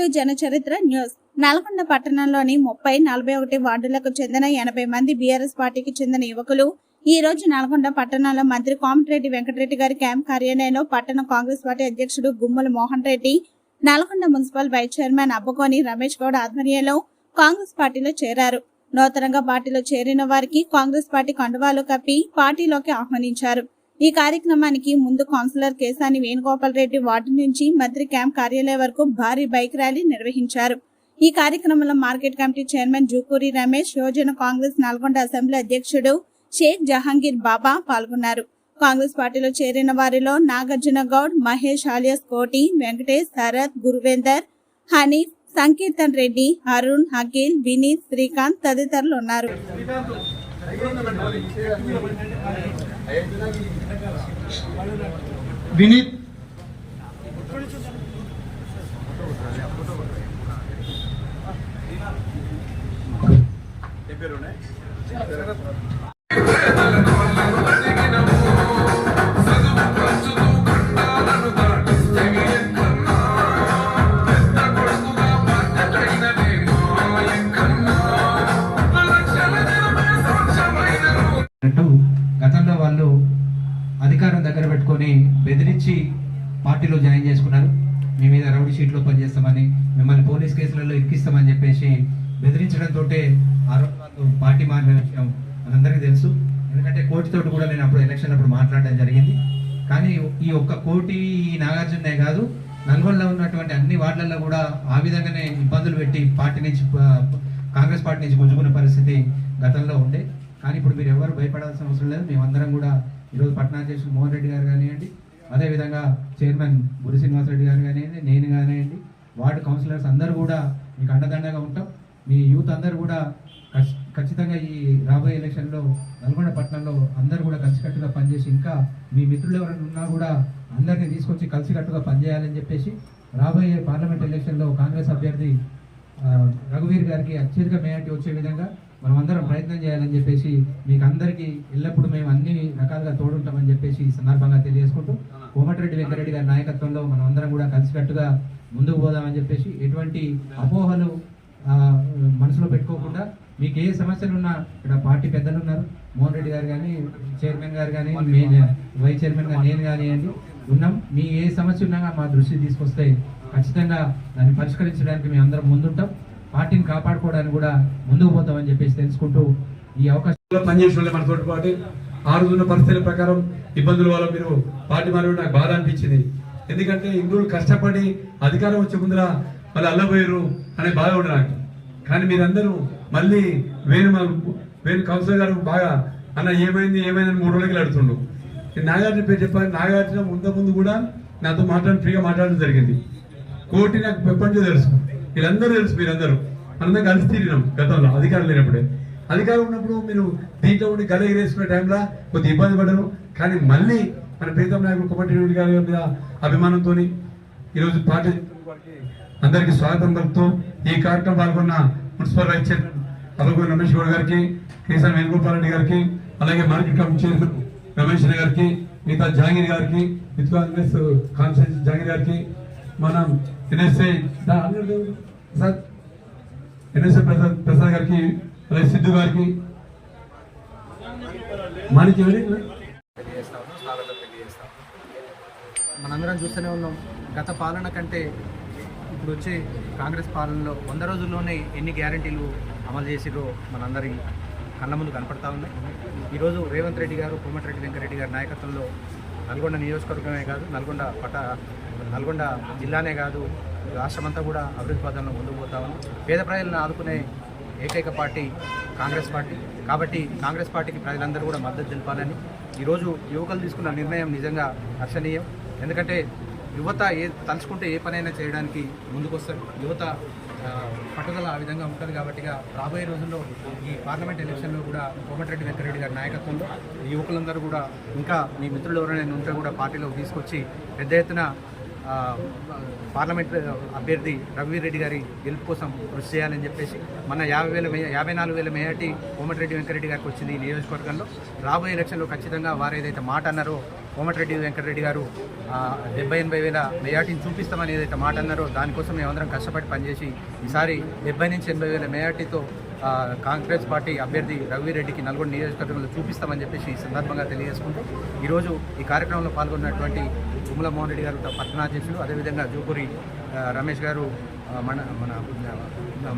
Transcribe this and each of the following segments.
To జనచరిత్ర news. Nalgonda పట్టణంలోని 30-41 వార్డులకు చెందిన 80 మంది బీఆర్ఎస్ పార్టీకి చెందిన యువకులు ఈ రోజు నల్గొండ పట్టణంలో మంత్రి కోమటిరెడ్డి వెంకటరెడ్డి గారి క్యాంప్ కార్యాలయంలో పట్టణ కాంగ్రెస్ పార్టీ అధ్యక్షుడు Gummala Mohan Reddy, Nalgonda municipal vice chairman Abbakoni Ramesh Goud ఆధ్వర్యంలో కాంగ్రెస్ పార్టీలో చేరారు. నూతనంగా పార్టీలో చేరిన వారికి కాంగ్రెస్ పార్టీ కండువాలు కప్పి పార్టీలోకి ఆహ్వానించారు. ఈ కార్యక్రమానికి ముందు కౌన్సిలర్ కేసాని వేణుగోపాల్ రెడ్డి వార్డు నుంచి మంత్రి క్యాంప్ కార్యాలయం వరకు భారీ బైక్ ర్యాలీ నిర్వహించారు. ఈ కార్యక్రమంలో market committee chairman Jukuri Ramesh, యువజన కాంగ్రెస్ నల్గొండ అసెంబ్లీ అధ్యక్షుడు షేక్ జహాంగీర్ బాబా పాల్గొన్నారు. కాంగ్రెస్ పార్టీలో చేరిన వారిలో నాగార్జున గౌడ్, మహేష్ ఆలియాస్ కోటి, వెంకటేష్, శరత్, గురువేందర్, హనీఫ్, సంకీర్తన్ రెడ్డి, అరుణ్, అఖిల్, వినీత్, శ్రీకాంత్ తదితరులు ఉన్నారు. వినీత్ గతంలో వాళ్ళు అధికారం దగ్గర పెట్టుకొని బెదిరించి పార్టీలో జాయిన్ చేసుకున్నారు. మీ మీద రౌడీ షీట్లో పనిచేస్తామని, మిమ్మల్ని పోలీస్ కేసులలో ఇరికిస్తామని చెప్పేసి బెదిరించడంతో ఆ రోజు వాళ్ళు పార్టీ మారిన విషయం మనందరికీ తెలుసు. ఎందుకంటే కోటితో కూడా నేను అప్పుడు ఎలక్షన్ అప్పుడు మాట్లాడడం జరిగింది. కానీ ఈ ఒక్క కోటి ఈ నాగార్జునే కాదు, నల్గొండలో ఉన్నటువంటి అన్ని వార్డులలో కూడా ఆ విధంగానే ఇబ్బందులు పెట్టి పార్టీ నుంచి కాంగ్రెస్ పార్టీ నుంచి గుంజుకునే పరిస్థితి గతంలో ఉండే. కానీ ఇప్పుడు మీరు ఎవరు భయపడాల్సిన అవసరం లేదు. మేమందరం కూడా ఈరోజు పట్టణాధ్యక్షుడు మోహన్ రెడ్డి గారు కానివ్వండి, అదేవిధంగా చైర్మన్ గురి శ్రీనివాసరెడ్డి గారు కానివ్వండి, నేను కానివ్వండి, వార్డు కౌన్సిలర్స్ అందరూ కూడా మీకు అండదండగా ఉంటాం. మీ యూత్ అందరూ కూడా ఖచ్చితంగా ఈ రాబోయే ఎలక్షన్లో నల్గొండ పట్టణంలో అందరూ కూడా కలిసికట్టుగా పనిచేసి, ఇంకా మీ మిత్రులు ఎవరైనా ఉన్నా కూడా అందరినీ తీసుకొచ్చి కలిసికట్టుగా పనిచేయాలని చెప్పేసి రాబోయే పార్లమెంట్ ఎలక్షన్లో కాంగ్రెస్ అభ్యర్థి రఘువీర్ గారికి అత్యధిక మెజారిటీ వచ్చే విధంగా మనం అందరం ప్రయత్నం చేయాలని చెప్పేసి మీకు అందరికీ ఎల్లప్పుడూ మేము అన్ని రకాలుగా తోడుంటామని చెప్పేసి ఈ సందర్భంగా తెలియజేసుకుంటూ, కోమటిరెడ్డి వెంకటరెడ్డి గారి నాయకత్వంలో మనం అందరం కూడా కలిసికట్టుగా ముందుకు పోదామని చెప్పేసి, ఎటువంటి అపోహలు మనసులో పెట్టుకోకుండా, మీకు ఏ సమస్యలు ఉన్నా ఇక్కడ పార్టీ పెద్దలు ఉన్నారు, మోహన్ రెడ్డి గారు కానీ, చైర్మన్ గారు కానీ, వైస్ చైర్మన్ గారు నేను కానివ్వండి ఉన్నాం. మీ ఏ సమస్య ఉన్నా మా దృష్టికి తీసుకొస్తే ఖచ్చితంగా దాన్ని పరిష్కరించడానికి మేము అందరం ముందుంటాం. పార్టీని కాపాడుకోవడానికి కూడా ముందుకు పోతామని చెప్పేసి తెలుసుకుంటూ ఈ అవకాశంలో పనిచేసిన మన తోటి పార్టీ ఆ రోజున్న పరిస్థితుల ప్రకారం ఇబ్బందుల వల్ల మీరు పార్టీ మారి నాకు బాధ అనిపించింది. ఎందుకంటే ఇందులో కష్టపడి అధికారం వచ్చే ముందర మళ్ళీ అల్లబోయారు అనే బాధ ఉండే నాకు. కానీ మీరందరూ మళ్ళీ వేణు కౌన్సిలర్ గారు బాగా అన్న ఏమైంది 3 రోజులకి అడుగుతుండు. నాగార్జున పేరు చెప్పాలి. నాగార్జున ముందు కూడా నాతో ఫ్రీగా మాట్లాడడం జరిగింది. కోటి నాకు ప్రపంచం తెలుసు, వీళ్ళందరూ తెలుసు, మీరందరూ మనందరం కలిసి తిరిగినాం గతంలో అధికారం లేనప్పుడే. అధికారం ఉన్నప్పుడు మీరు దీంట్లో ఉండి గల ఎగరేసుకునే టైంలో కొద్దిగా ఇబ్బంది పడ్డారు. కానీ మళ్ళీ మన ప్రీతం నాయకుడు కోమటిరెడ్డి గారి మీద అభిమానంతో ఈరోజు పార్టీ అందరికీ స్వాగతం పలుకుతూ ఈ కార్యక్రమం పాల్గొన్న municipal vice chairman Abbakoni Ramesh Goud గారికి, కేసాని వేణుగోపాల్ రెడ్డి గారికి, అలాగే మార్కెట్ కమిటీ చైర్మన్ రమేష్ గారికి, మిగతా జహాంగీర్ గారికి, యూత్ కాంగ్రెస్ కాన్ఫరెన్స్ జహాంగీర్ గారికి, మనం ఎన్ఎస్ఏ ప్రసాద్ గారికి, అలాగే సిద్ధు గారికి, మనందరం చూస్తూనే ఉన్నాం. గత పాలన కంటే ఇప్పుడు వచ్చే కాంగ్రెస్ పాలనలో 100 రోజుల్లోనే ఎన్ని గ్యారంటీలు అమలు చేసిరో మనందరి కళ్ళ ముందు కనపడతా ఉన్నాయి. ఈరోజు రేవంత్ రెడ్డి గారు, కోమటిరెడ్డి వెంకటరెడ్డి గారి నాయకత్వంలో నల్గొండ నియోజకవర్గమే కాదు, నల్గొండ జిల్లానే కాదు, రాష్ట్రమంతా కూడా అభివృద్ధి పథంలో ముందుకు పోతా ఉంది. పేద ప్రజలను ఆదుకునే ఏకైక పార్టీ కాంగ్రెస్ పార్టీ. కాబట్టి కాంగ్రెస్ పార్టీకి ప్రజలందరూ కూడా మద్దతు తెలపాలని ఈరోజు యువకులు తీసుకున్న నిర్ణయం నిజంగా హర్షణీయం. ఎందుకంటే యువత తలుచుకుంటే ఏ పనైనా చేయడానికి ముందుకొస్తారు. యువత పట్టుదల ఆ విధంగా ఉంటుంది. కాబట్టి రాబోయే రోజుల్లో ఈ పార్లమెంట్ ఎలక్షన్లో కూడా కోమటిరెడ్డి వెంకటరెడ్డి గారి నాయకత్వంలో యువకులందరూ కూడా, ఇంకా మీ మిత్రులు ఎవరైనా ఉంటే కూడా పార్టీలోకి తీసుకొచ్చి పెద్ద ఎత్తున పార్లమెంట్ అభ్యర్థి రఘువీర్ రెడ్డి గారి గెలుపు కోసం కృషి చేయాలని చెప్పేసి మన 54,000 మేయాటి కోమటిరెడ్డి వెంకటరెడ్డి గారికి వచ్చింది ఈ నియోజకవర్గంలో. రాబోయే ఎలక్షన్లో ఖచ్చితంగా వారు ఏదైతే మాట అన్నారో కోమటిరెడ్డి వెంకటరెడ్డి గారు 70,000-80,000 మేయాటిని చూపిస్తామని ఏదైతే మాట అన్నారో దానికోసం మేమందరం కష్టపడి పనిచేసి ఈసారి 70,000 నుంచి 80,000 మేయాటితో కాంగ్రెస్ పార్టీ అభ్యర్థి రఘువీర్ రెడ్డికి నల్గొండ నియోజకవర్గంలో చూపిస్తామని చెప్పేసి ఈ సందర్భంగా తెలియజేసుకుంటూ ఈరోజు ఈ కార్యక్రమంలో పాల్గొన్నటువంటి తుమ్మల మోహన్ రెడ్డి గారు పట్టణాధ్యక్షులు, అదేవిధంగా జూపూరి రమేష్ గారు మన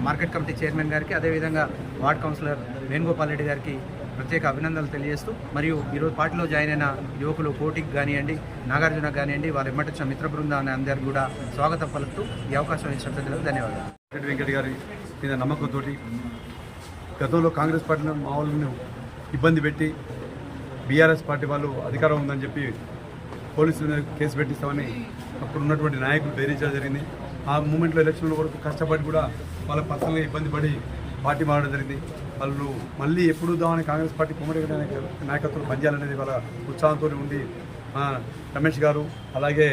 మార్కెట్ కమిటీ చైర్మన్ గారికి, అదేవిధంగా వార్డ్ కౌన్సిలర్ వేణుగోపాల్ రెడ్డి గారికి ప్రత్యేక అభినందనలు తెలియజేస్తూ, మరియు ఈరోజు పార్టీలో జాయిన్ అయిన యువకులు కోటికి కానివ్వండి, నాగార్జునకు కానివ్వండి, వాళ్ళ ఎమ్మటిచ్చిన మిత్ర బృందాన్ని అందరికీ కూడా స్వాగతం పలుకుతూ ఈ అవకాశం ఇచ్చిన ప్రజలకు ధన్యవాదాలు. వెంకట గారి మీద నమ్మకంతో గతంలో కాంగ్రెస్ పార్టీ మా వాళ్ళను ఇబ్బంది పెట్టి బీఆర్ఎస్ పార్టీ వాళ్ళు అధికారం ఉందని చెప్పి పోలీసుల మీద కేసు పెట్టిస్తామని అప్పుడు ఉన్నటువంటి నాయకులు బెదిరించడం జరిగింది. ఆ మూమెంట్లో ఎలక్షన్ల వరకు కష్టపడి కూడా వాళ్ళ పర్సనల్గా ఇబ్బంది పడి పార్టీ మారడం జరిగింది. వాళ్ళు మళ్ళీ ఎప్పుడు దామని కాంగ్రెస్ పార్టీ కోమటిరెడ్డి నాయకత్వంలో పనిచేయాలనేది వాళ్ళ ఉత్సాహంతో ఉండి రమేష్ గారు, అలాగే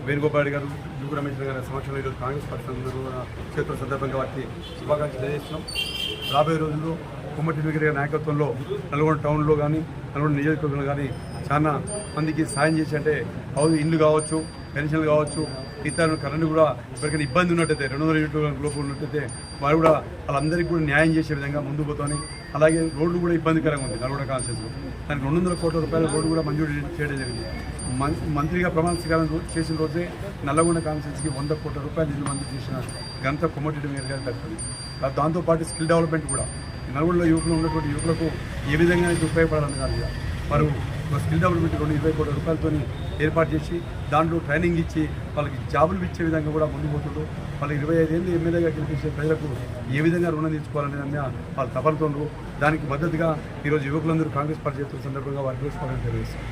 వేణుగోపాల్ గారు, జూగు రమేష్ గారి సమక్షంలో ఈరోజు కాంగ్రెస్ పార్టీ చేతుల సందర్భంగా వారికి శుభాకాంక్షలు తెలియజేస్తున్నాం. రాబోయే రోజుల్లో కోమటిరెడ్డి గారి నాయకత్వంలో నల్గొండ టౌన్లో కానీ నల్గొండ నియోజకవర్గంలో కానీ చాలా మందికి సాయం చేసి, అంటే ఇండ్లు కావచ్చు, పెన్షన్లు కావచ్చు, ఇతర కరెంటు కూడా ఎవరికైనా ఇబ్బంది ఉన్నట్టయితే 200 యూనిట్ల లోపు ఉన్నట్టయితే వారు కూడా వాళ్ళందరికీ కూడా న్యాయం చేసే విధంగా ముందుకు పోతామని, అలాగే రోడ్లు కూడా ఇబ్బందికరంగా ఉంది నల్గొండ కాన్స్టిట్యూన్సీలో. దానికి 200 కోట్ల రూపాయల రోడ్డు కూడా మంజూరు చేయడం జరిగింది. మంత్రిగా ప్రమాణ స్వీకారం చేసిన రోజే నల్లగొండ కాన్స్టిట్యూన్సీకి 100 కోట్ల రూపాయలు నిధులు మంజూరు చేసిన ఘనత కోమటిరెడ్డి గారికి దక్కుతుంది. దాంతోపాటు స్కిల్ డెవలప్మెంట్ కూడా నల్గొండలో యువకులు ఉన్నటువంటి యువకులకు ఏ విధంగా ఉపయోగపడాలని కాదు, వారు స్కిల్ డెవలప్మెంట్ 20 కోట్ల రూపాయలతో ఏర్పాటు చేసి దాంట్లో ట్రైనింగ్ ఇచ్చి వాళ్ళకి జాబులు ఇచ్చే విధంగా కూడా ముందుకు పోతుండ్రు. వాళ్ళు 25 ఏళ్ళు ఎమ్మెల్యేగా గెలిపించే ప్రజలకు ఏ విధంగా రుణం తీర్చుకోవాలనే వాళ్ళు తపలుతుండ్రు. దానికి మద్దతుగా ఈరోజు యువకులందరూ కాంగ్రెస్ పార్టీ చేస్తున్న సందర్భంగా వారికి తెలియజేస్తారు.